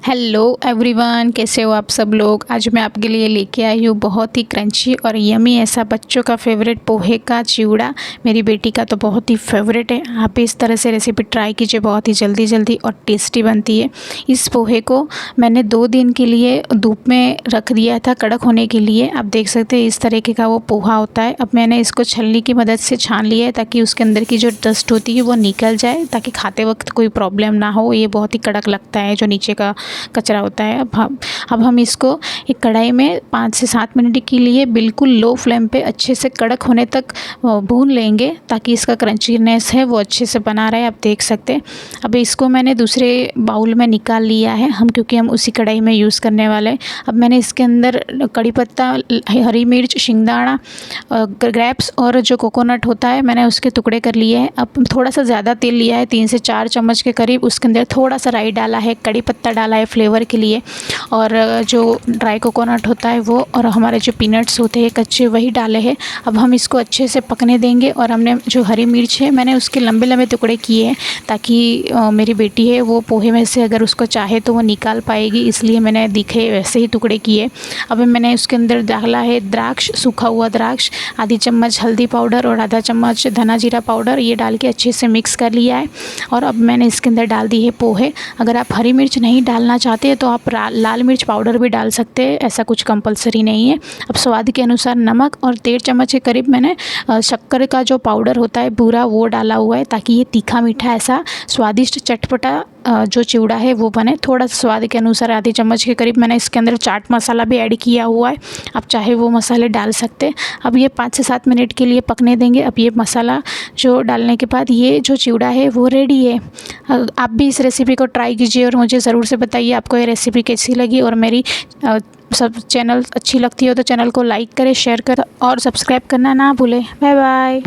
Hello everyone, कैसे हो आप सब लोग। आज मैं आपके लिए लेके आई हूँ बहुत ही क्रंची और यमी ऐसा बच्चों का फेवरेट पोहे का चिवड़ा। मेरी बेटी का तो बहुत ही फेवरेट है। आप भी इस तरह से रेसिपी ट्राई कीजिए, बहुत ही जल्दी और टेस्टी बनती है। इस पोहे को मैंने 2 दिन के लिए धूप में रख दिया था कड़क होने के लिए। आप देख सकते हैं इस तरीके का वो पोहा होता है। अब मैंने इसको छलनी की मदद से छान लिया है ताकि उसके अंदर की जो डस्ट होती है वो निकल जाए, ताकि खाते वक्त कोई प्रॉब्लम ना हो। ये बहुत ही कड़क लगता है जो नीचे का कचरा होता है। अब हम इसको एक कढ़ाई में 5 से 7 मिनट के लिए बिल्कुल लो फ्लेम पे अच्छे से कड़क होने तक भून लेंगे, ताकि इसका क्रंचीनेस है वो अच्छे से बना रहे। आप देख सकते हैं। अब इसको मैंने दूसरे बाउल में निकाल लिया है क्योंकि हम उसी कढ़ाई में यूज़ करने वाले हैं। अब मैंने इसके अंदर कड़ी पत्ता, हरी मिर्च, शिंगदाना, ग्रेप्स और जो कोकोनट होता है मैंने उसके टुकड़े कर लिए हैं। अब थोड़ा सा ज़्यादा तेल लिया है, 3 से 4 चम्मच के करीब। उसके अंदर थोड़ा सा राई डाला है, कड़ी पत्ता डाला है फ्लेवर के लिए, और जो ड्राई कोकोनट होता है वो, और हमारे जो पीनट्स होते हैं कच्चे, वही डाले हैं। अब हम इसको अच्छे से पकने देंगे। और हमने जो हरी मिर्च है मैंने उसके लंबे लंबे टुकड़े किए हैं, ताकि मेरी बेटी है वो पोहे में से अगर उसको चाहे तो वो निकाल पाएगी, इसलिए मैंने दिखे वैसे ही टुकड़े किए। अब मैंने उसके अंदर डाला है द्राक्ष, सूखा हुआ द्राक्ष, आधी चम्मच हल्दी पाउडर और आधा चम्मच धना जीरा पाउडर, ये डाल के अच्छे से मिक्स कर लिया है। और अब मैंने इसके अंदर डाल दी है पोहे। अगर आप हरी मिर्च नहीं डालना चाहते तो आप लाल मिर्च पाउडर भी डाल सकते हैं, ऐसा कुछ कंपलसरी नहीं है। अब स्वाद के अनुसार नमक, और 1.5 चम्मच के करीब मैंने शक्कर का जो पाउडर होता है बूरा, वो डाला हुआ है, ताकि ये तीखा मीठा ऐसा स्वादिष्ट चटपटा जो चिवड़ा है वो बने। थोड़ा सा स्वाद के अनुसार आधी चम्मच के करीब मैंने इसके अंदर चाट मसाला भी ऐड किया हुआ है, आप चाहे वो मसाले डाल सकते हैं। अब ये 5 से 7 मिनट के लिए पकने देंगे। अब ये मसाला जो डालने के बाद ये जो चिवड़ा है वो रेडी है। आप भी इस रेसिपी को ट्राई कीजिए और मुझे ज़रूर से बताइए आपको ये रेसिपी कैसी लगी। और मेरी सब चैनल अच्छी लगती हो तो चैनल को लाइक करें, शेयर करें और सब्सक्राइब करना ना भूलें। Bye bye.